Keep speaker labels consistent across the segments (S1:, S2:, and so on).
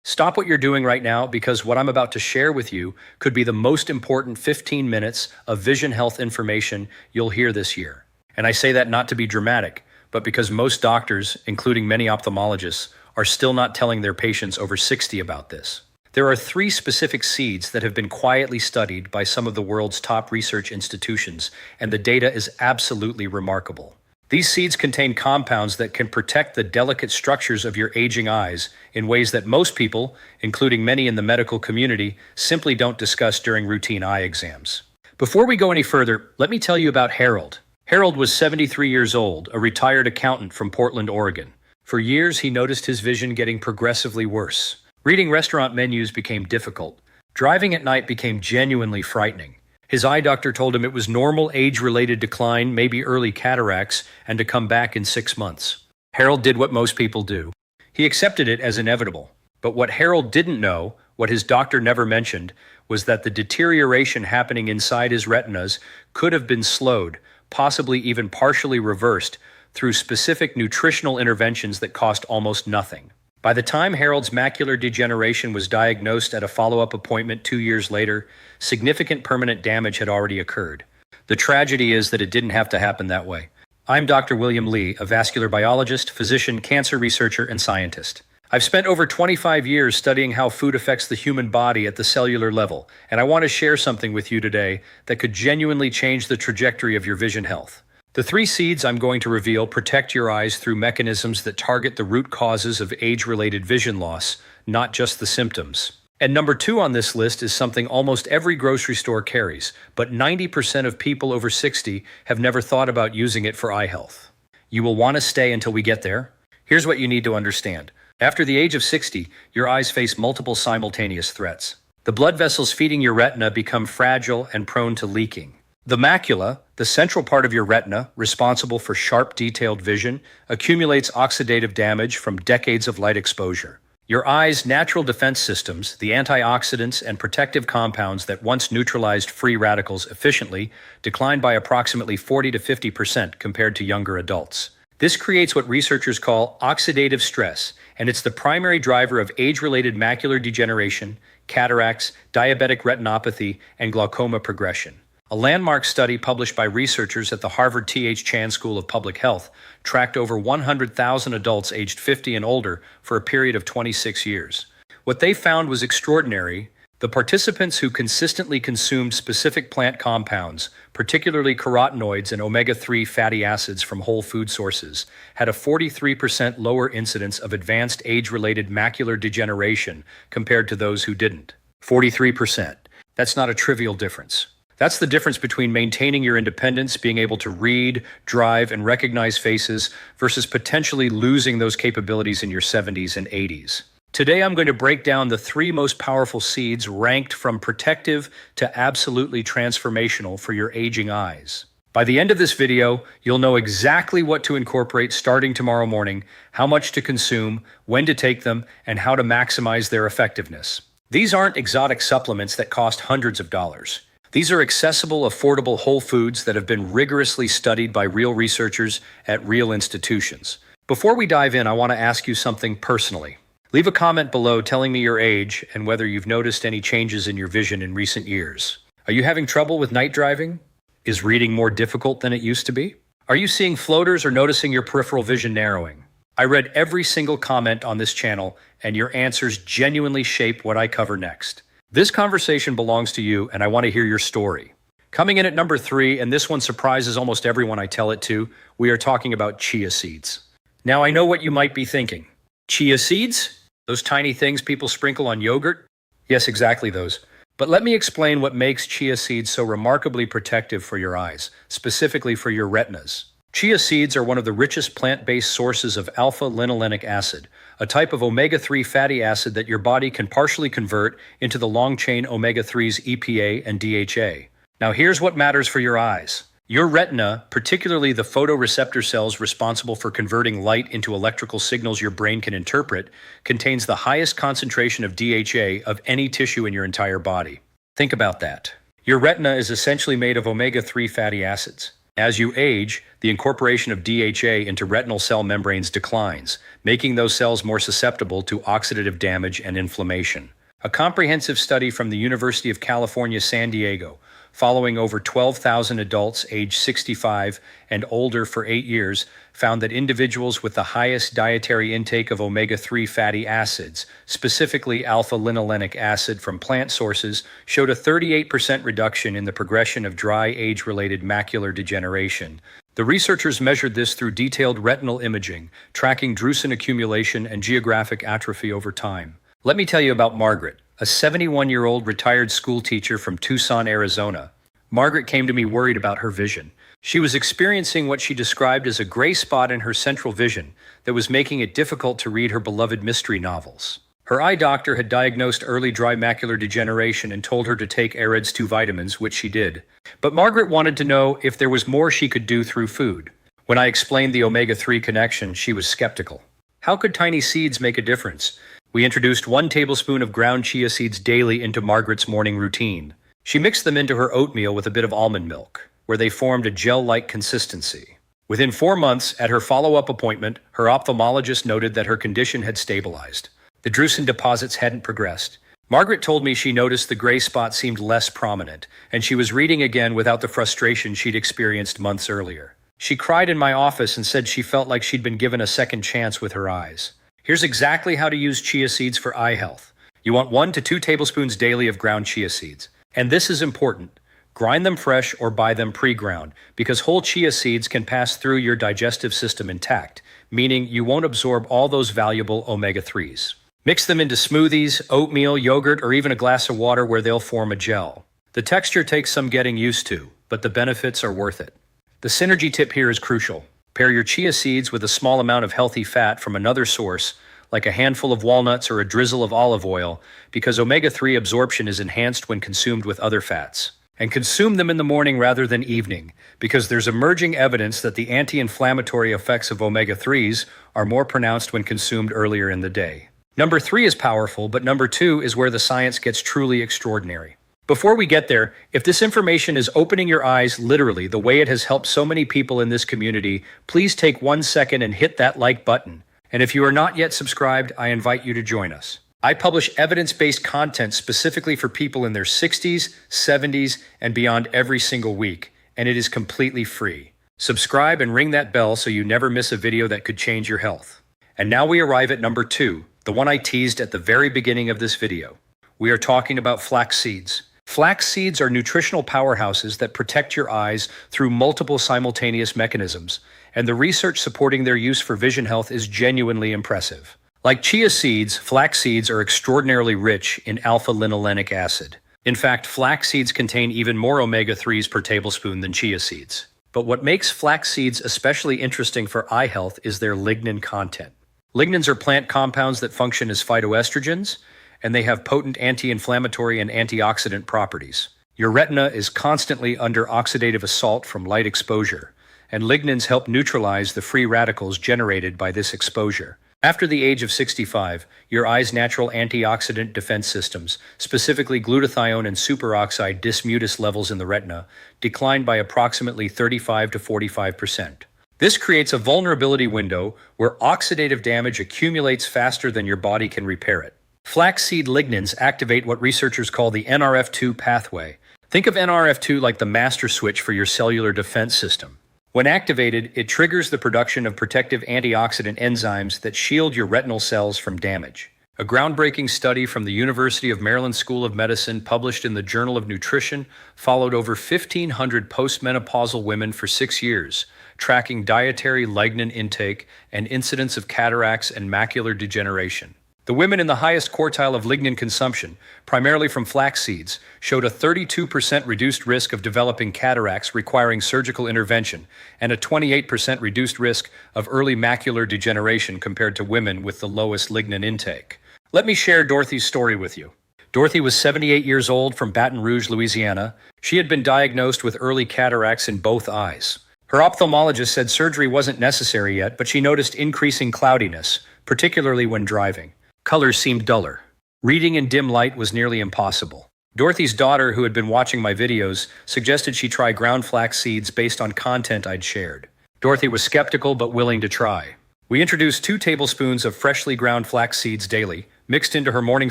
S1: Stop what you're doing right now because what I'm about to share with you could be the most important 15 minutes of vision health information you'll hear this year. And I say that not to be dramatic, but because most doctors, including many ophthalmologists, are still not telling their patients over 60 about this. There are three specific seeds that have been quietly studied by some of the world's top research institutions, and the data is absolutely remarkable. These seeds contain compounds that can protect the delicate structures of your aging eyes in ways that most people, including many in the medical community, simply don't discuss during routine eye exams. Before we go any further, let me tell you about Harold. Harold was 73 years old, a retired accountant from Portland, Oregon. For years, he noticed his vision getting progressively worse. Reading restaurant menus became difficult. Driving at night became genuinely frightening. His eye doctor told him it was normal age-related decline, maybe early cataracts, and to come back in 6 months. Harold did what most people do. He accepted it as inevitable. But what Harold didn't know, what his doctor never mentioned, was that the deterioration happening inside his retinas could have been slowed, possibly even partially reversed, through specific nutritional interventions that cost almost nothing. By the time Harold's macular degeneration was diagnosed at a follow-up appointment 2 years later, significant permanent damage had already occurred. The tragedy is that it didn't have to happen that way. I'm Dr. William Lee, a vascular biologist, physician, cancer researcher, and scientist. I've spent over 25 years studying how food affects the human body at the cellular level, and I want to share something with you today that could genuinely change the trajectory of your vision health. The three seeds I'm going to reveal protect your eyes through mechanisms that target the root causes of age-related vision loss, not just the symptoms. And number 2 on this list is something almost every grocery store carries, but 90% of people over 60 have never thought about using it for eye health. You will want to stay until we get there. Here's what you need to understand. After the age of 60, your eyes face multiple simultaneous threats. The blood vessels feeding your retina become fragile and prone to leaking. The macula, the central part of your retina, responsible for sharp, detailed vision, accumulates oxidative damage from decades of light exposure. Your eye's natural defense systems, the antioxidants and protective compounds that once neutralized free radicals efficiently, decline by approximately 40 to 50% compared to younger adults. This creates what researchers call oxidative stress, and it's the primary driver of age-related macular degeneration, cataracts, diabetic retinopathy, and glaucoma progression. A landmark study published by researchers at the Harvard T.H. Chan School of Public Health tracked over 100,000 adults aged 50 and older for a period of 26 years. What they found was extraordinary. The participants who consistently consumed specific plant compounds, particularly carotenoids and omega-3 fatty acids from whole food sources, had a 43% lower incidence of advanced age-related macular degeneration compared to those who didn't. 43%. That's not a trivial difference. That's the difference between maintaining your independence, being able to read, drive, and recognize faces, versus potentially losing those capabilities in your 70s and 80s. Today, I'm going to break down the three most powerful seeds ranked from protective to absolutely transformational for your aging eyes. By the end of this video, you'll know exactly what to incorporate starting tomorrow morning, how much to consume, when to take them, and how to maximize their effectiveness. These aren't exotic supplements that cost hundreds of dollars. These are accessible, affordable whole foods that have been rigorously studied by real researchers at real institutions. Before we dive in, I want to ask you something personally. Leave a comment below telling me your age and whether you've noticed any changes in your vision in recent years. Are you having trouble with night driving? Is reading more difficult than it used to be? Are you seeing floaters or noticing your peripheral vision narrowing? I read every single comment on this channel, and your answers genuinely shape what I cover next. This conversation belongs to you, and I want to hear your story. Coming in at number 3, and this one surprises almost everyone I tell it to, we are talking about chia seeds. Now, I know what you might be thinking. Chia seeds? Those tiny things people sprinkle on yogurt? Yes, exactly those. But let me explain what makes chia seeds so remarkably protective for your eyes, specifically for your retinas. Chia seeds are one of the richest plant-based sources of alpha-linolenic acid, a type of omega-3 fatty acid that your body can partially convert into the long-chain omega-3s EPA and DHA. Now here's what matters for your eyes. Your retina, particularly the photoreceptor cells responsible for converting light into electrical signals your brain can interpret, contains the highest concentration of DHA of any tissue in your entire body. Think about that. Your retina is essentially made of omega-3 fatty acids. As you age, the incorporation of DHA into retinal cell membranes declines, making those cells more susceptible to oxidative damage and inflammation. A comprehensive study from the University of California, San Diego, following over 12,000 adults aged 65 and older for 8 years, found that individuals with the highest dietary intake of omega-3 fatty acids, specifically alpha-linolenic acid from plant sources, showed a 38% reduction in the progression of dry age-related macular degeneration. The researchers measured this through detailed retinal imaging, tracking drusen accumulation and geographic atrophy over time. Let me tell you about Margaret, a 71-year-old retired school teacher from Tucson, Arizona. Margaret came to me worried about her vision. She was experiencing what she described as a gray spot in her central vision that was making it difficult to read her beloved mystery novels. Her eye doctor had diagnosed early dry macular degeneration and told her to take AREDS 2 vitamins, which she did. But Margaret wanted to know if there was more she could do through food. When I explained the omega-3 connection, she was skeptical. How could tiny seeds make a difference? We introduced 1 tablespoon of ground chia seeds daily into Margaret's morning routine. She mixed them into her oatmeal with a bit of almond milk, where they formed a gel-like consistency. Within 4 months, at her follow-up appointment, her ophthalmologist noted that her condition had stabilized. The drusen deposits hadn't progressed. Margaret told me she noticed the gray spot seemed less prominent, and she was reading again without the frustration she'd experienced months earlier. She cried in my office and said she felt like she'd been given a second chance with her eyes. Here's exactly how to use chia seeds for eye health. You want 1 to 2 tablespoons daily of ground chia seeds. And this is important. Grind them fresh or buy them pre-ground, because whole chia seeds can pass through your digestive system intact, meaning you won't absorb all those valuable omega-3s. Mix them into smoothies, oatmeal, yogurt, or even a glass of water where they'll form a gel. The texture takes some getting used to, but the benefits are worth it. The synergy tip here is crucial. Pair your chia seeds with a small amount of healthy fat from another source, like a handful of walnuts or a drizzle of olive oil, because omega-3 absorption is enhanced when consumed with other fats. And consume them in the morning rather than evening, because there's emerging evidence that the anti-inflammatory effects of omega-3s are more pronounced when consumed earlier in the day. Number 3 is powerful, but number 2 is where the science gets truly extraordinary. Before we get there, if this information is opening your eyes literally the way it has helped so many people in this community, please take 1 second and hit that like button. And if you are not yet subscribed, I invite you to join us. I publish evidence-based content specifically for people in their 60s, 70s, and beyond every single week, and it is completely free. Subscribe and ring that bell so you never miss a video that could change your health. And now we arrive at number 2, the one I teased at the very beginning of this video. We are talking about flax seeds. Flax seeds are nutritional powerhouses that protect your eyes through multiple simultaneous mechanisms, and the research supporting their use for vision health is genuinely impressive. Like chia seeds, flax seeds are extraordinarily rich in alpha-linolenic acid. In fact, flax seeds contain even more omega-3s per tablespoon than chia seeds. But what makes flax seeds especially interesting for eye health is their lignin content. Lignins are plant compounds that function as phytoestrogens, and they have potent anti-inflammatory and antioxidant properties. Your retina is constantly under oxidative assault from light exposure, and lignins help neutralize the free radicals generated by this exposure. After the age of 65, your eye's natural antioxidant defense systems, specifically glutathione and superoxide dismutase levels in the retina, decline by approximately 35 to 45%. This creates a vulnerability window where oxidative damage accumulates faster than your body can repair it. Flaxseed lignins activate what researchers call the NRF2 pathway. Think of NRF2 like the master switch for your cellular defense system. When activated, it triggers the production of protective antioxidant enzymes that shield your retinal cells from damage. A groundbreaking study from the University of Maryland School of Medicine published in the Journal of Nutrition followed over 1,500 postmenopausal women for 6 years, tracking dietary lignin intake and incidence of cataracts and macular degeneration. The women in the highest quartile of lignin consumption, primarily from flax seeds, showed a 32% reduced risk of developing cataracts requiring surgical intervention and a 28% reduced risk of early macular degeneration compared to women with the lowest lignin intake. Let me share Dorothy's story with you. Dorothy was 78 years old from Baton Rouge, Louisiana. She had been diagnosed with early cataracts in both eyes. Her ophthalmologist said surgery wasn't necessary yet, but she noticed increasing cloudiness, particularly when driving. Colors seemed duller. Reading in dim light was nearly impossible. Dorothy's daughter, who had been watching my videos, suggested she try ground flax seeds based on content I'd shared. Dorothy was skeptical but willing to try. We introduced 2 tablespoons of freshly ground flax seeds daily, mixed into her morning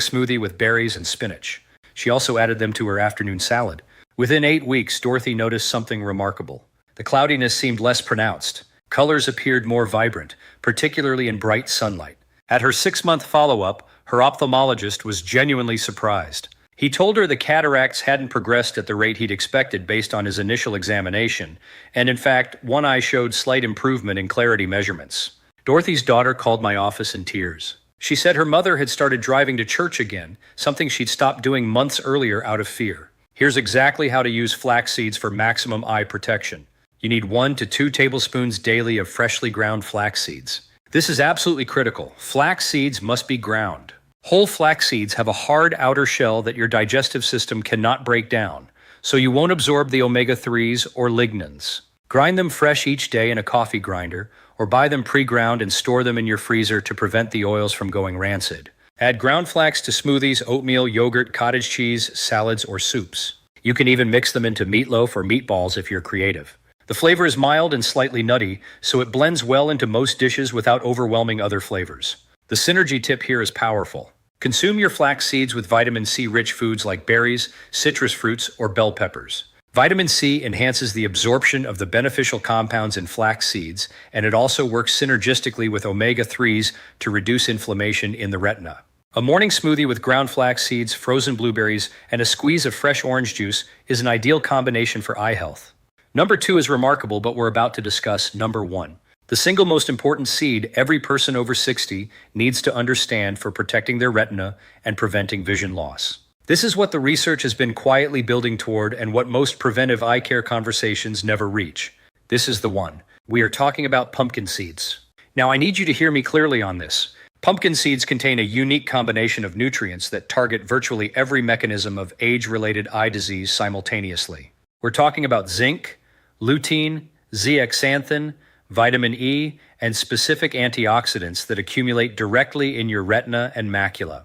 S1: smoothie with berries and spinach. She also added them to her afternoon salad. Within 8 weeks, Dorothy noticed something remarkable. The cloudiness seemed less pronounced. Colors appeared more vibrant, particularly in bright sunlight. At her 6-month follow-up, her ophthalmologist was genuinely surprised. He told her the cataracts hadn't progressed at the rate he'd expected based on his initial examination, and in fact, one eye showed slight improvement in clarity measurements. Dorothy's daughter called my office in tears. She said her mother had started driving to church again, something she'd stopped doing months earlier out of fear. Here's exactly how to use flax seeds for maximum eye protection. You need 1 to 2 tablespoons daily of freshly ground flax seeds. This is absolutely critical. Flax seeds must be ground. Whole flax seeds have a hard outer shell that your digestive system cannot break down, so you won't absorb the omega-3s or lignans. Grind them fresh each day in a coffee grinder, or buy them pre-ground and store them in your freezer to prevent the oils from going rancid. Add ground flax to smoothies, oatmeal, yogurt, cottage cheese, salads, or soups. You can even mix them into meatloaf or meatballs if you're creative. The flavor is mild and slightly nutty, so it blends well into most dishes without overwhelming other flavors. The synergy tip here is powerful. Consume your flax seeds with vitamin C-rich foods like berries, citrus fruits, or bell peppers. Vitamin C enhances the absorption of the beneficial compounds in flax seeds, and it also works synergistically with omega-3s to reduce inflammation in the retina. A morning smoothie with ground flax seeds, frozen blueberries, and a squeeze of fresh orange juice is an ideal combination for eye health. Number 2 is remarkable, but we're about to discuss number 1. The single most important seed every person over 60 needs to understand for protecting their retina and preventing vision loss. This is what the research has been quietly building toward and what most preventive eye care conversations never reach. This is the one. We are talking about pumpkin seeds. Now, I need you to hear me clearly on this. Pumpkin seeds contain a unique combination of nutrients that target virtually every mechanism of age-related eye disease simultaneously. We're talking about zinc, lutein, zeaxanthin, vitamin E, and specific antioxidants that accumulate directly in your retina and macula.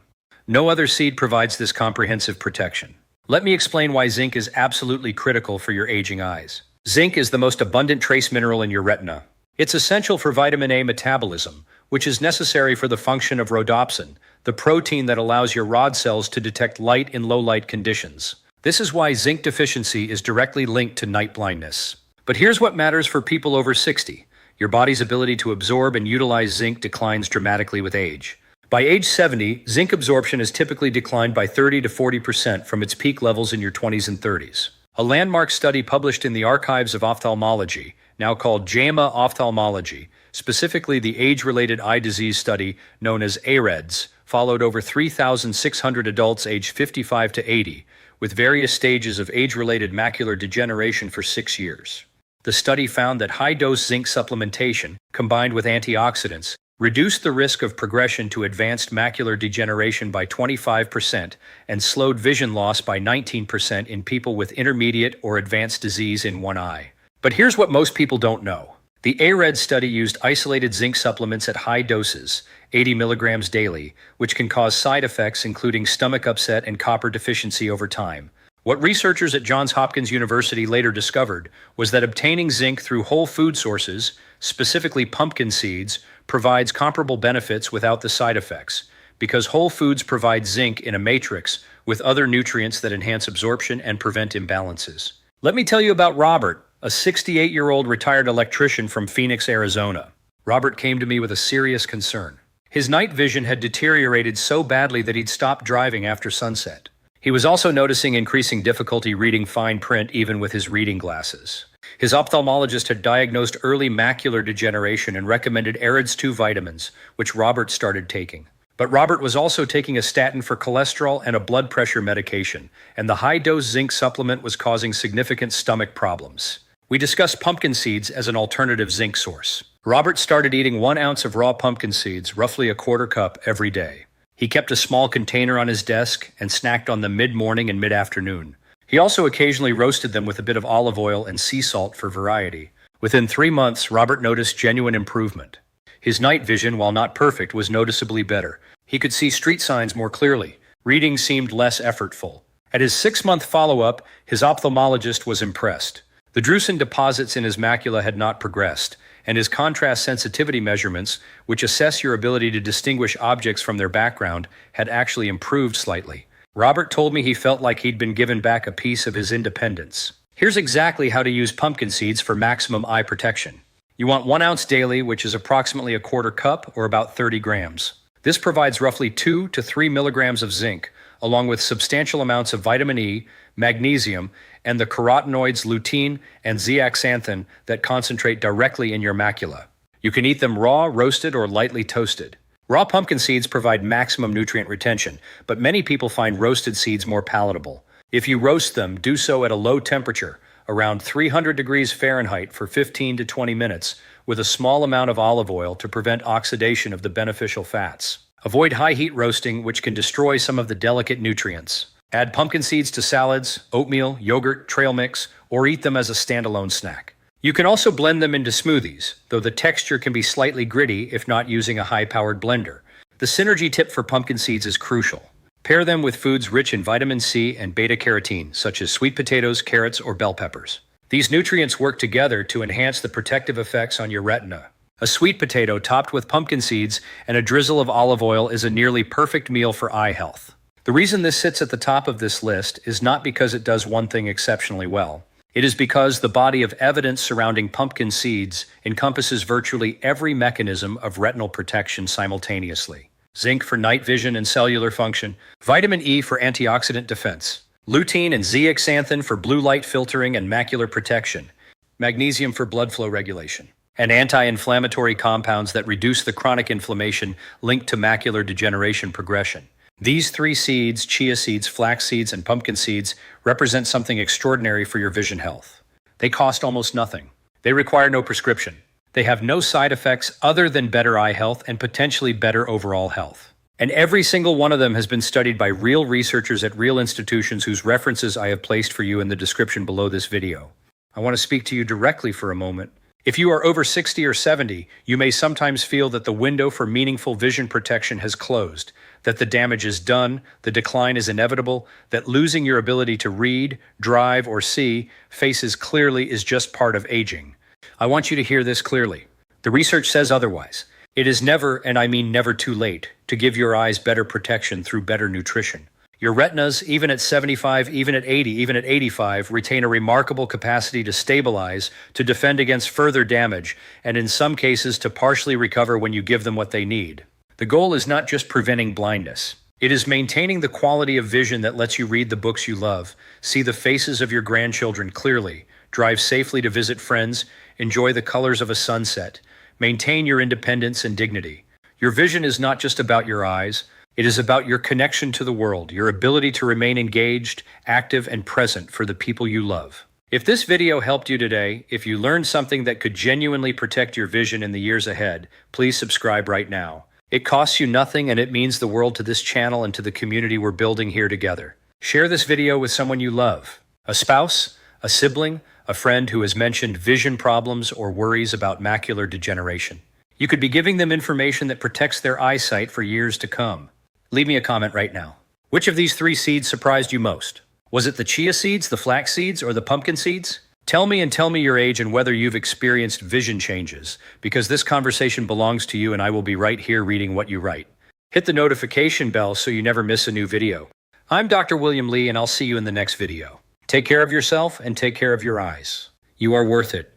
S1: No other seed provides this comprehensive protection. Let me explain why zinc is absolutely critical for your aging eyes. Zinc is the most abundant trace mineral in your retina. It's essential for vitamin A metabolism, which is necessary for the function of rhodopsin, the protein that allows your rod cells to detect light in low-light conditions. This is why zinc deficiency is directly linked to night blindness. But here's what matters for people over 60. Your body's ability to absorb and utilize zinc declines dramatically with age. By age 70, zinc absorption has typically declined by 30 to 40% from its peak levels in your 20s and 30s. A landmark study published in the Archives of Ophthalmology, now called JAMA Ophthalmology, specifically the age-related eye disease study known as AREDS, followed over 3,600 adults aged 55 to 80, with various stages of age-related macular degeneration for 6 years. The study found that high-dose zinc supplementation, combined with antioxidants, reduced the risk of progression to advanced macular degeneration by 25% and slowed vision loss by 19% in people with intermediate or advanced disease in one eye. But here's what most people don't know. The ARED study used isolated zinc supplements at high doses, 80 milligrams daily, which can cause side effects including stomach upset and copper deficiency over time. What researchers at Johns Hopkins University later discovered was that obtaining zinc through whole food sources, specifically pumpkin seeds, provides comparable benefits without the side effects, because whole foods provide zinc in a matrix with other nutrients that enhance absorption and prevent imbalances. Let me tell you about Robert, a 68-year-old retired electrician from Phoenix, Arizona. Robert came to me with a serious concern. His night vision had deteriorated so badly that he'd stopped driving after sunset. He was also noticing increasing difficulty reading fine print even with his reading glasses. His ophthalmologist had diagnosed early macular degeneration and recommended AREDS 2 vitamins, which Robert started taking. But Robert was also taking a statin for cholesterol and a blood pressure medication, and the high-dose zinc supplement was causing significant stomach problems. We discussed pumpkin seeds as an alternative zinc source. Robert started eating 1 ounce of raw pumpkin seeds, roughly a quarter cup, every day. He kept a small container on his desk and snacked on them mid-morning and mid-afternoon. He also occasionally roasted them with a bit of olive oil and sea salt for variety. Within 3 months, Robert noticed genuine improvement. His night vision, while not perfect, was noticeably better. He could see street signs more clearly. Reading seemed less effortful. At his 6-month follow-up, his ophthalmologist was impressed. The drusen deposits in his macula had not progressed, and his contrast sensitivity measurements, which assess your ability to distinguish objects from their background, had actually improved slightly. Robert told me he felt like he'd been given back a piece of his independence. Here's exactly how to use pumpkin seeds for maximum eye protection. You want 1 ounce daily, which is approximately a quarter cup or about 30 grams. This provides roughly 2 to 3 milligrams of zinc, along with substantial amounts of vitamin E, magnesium, and the carotenoids lutein and zeaxanthin that concentrate directly in your macula. You can eat them raw, roasted, or lightly toasted. Raw pumpkin seeds provide maximum nutrient retention, but many people find roasted seeds more palatable. If you roast them, do so at a low temperature, around 300 degrees Fahrenheit for 15 to 20 minutes, with a small amount of olive oil to prevent oxidation of the beneficial fats. Avoid high heat roasting, which can destroy some of the delicate nutrients. Add pumpkin seeds to salads, oatmeal, yogurt, trail mix, or eat them as a standalone snack. You can also blend them into smoothies, though the texture can be slightly gritty if not using a high-powered blender. The synergy tip for pumpkin seeds is crucial. Pair them with foods rich in vitamin C and beta-carotene, such as sweet potatoes, carrots, or bell peppers. These nutrients work together to enhance the protective effects on your retina. A sweet potato topped with pumpkin seeds and a drizzle of olive oil is a nearly perfect meal for eye health. The reason this sits at the top of this list is not because it does one thing exceptionally well. It is because the body of evidence surrounding pumpkin seeds encompasses virtually every mechanism of retinal protection simultaneously. Zinc for night vision and cellular function, vitamin E for antioxidant defense, lutein and zeaxanthin for blue light filtering and macular protection, magnesium for blood flow regulation, and anti-inflammatory compounds that reduce the chronic inflammation linked to macular degeneration progression. These 3 seeds, chia seeds, flax seeds, and pumpkin seeds, represent something extraordinary for your vision health. They cost almost nothing. They require no prescription. They have no side effects other than better eye health and potentially better overall health. And every single one of them has been studied by real researchers at real institutions whose references I have placed for you in the description below this video. I want to speak to you directly for a moment. If you are over 60 or 70, you may sometimes feel that the window for meaningful vision protection has closed, that the damage is done, the decline is inevitable, that losing your ability to read, drive, or see faces clearly is just part of aging. I want you to hear this clearly. The research says otherwise. It is never, and I mean never too late, to give your eyes better protection through better nutrition. Your retinas, even at 75, even at 80, even at 85, retain a remarkable capacity to stabilize, to defend against further damage, and in some cases to partially recover when you give them what they need. The goal is not just preventing blindness. It is maintaining the quality of vision that lets you read the books you love, see the faces of your grandchildren clearly, drive safely to visit friends, enjoy the colors of a sunset, maintain your independence and dignity. Your vision is not just about your eyes. It is about your connection to the world, your ability to remain engaged, active, and present for the people you love. If this video helped you today, if you learned something that could genuinely protect your vision in the years ahead, please subscribe right now. It costs you nothing and it means the world to this channel and to the community we're building here together. Share this video with someone you love, a spouse, a sibling, a friend who has mentioned vision problems or worries about macular degeneration. You could be giving them information that protects their eyesight for years to come. Leave me a comment right now. Which of these 3 seeds surprised you most? Was it the chia seeds, the flax seeds, or the pumpkin seeds? Tell me your age and whether you've experienced vision changes, because this conversation belongs to you and I will be right here reading what you write. Hit the notification bell so you never miss a new video. I'm Dr. William Lee and I'll see you in the next video. Take care of yourself and take care of your eyes. You are worth it.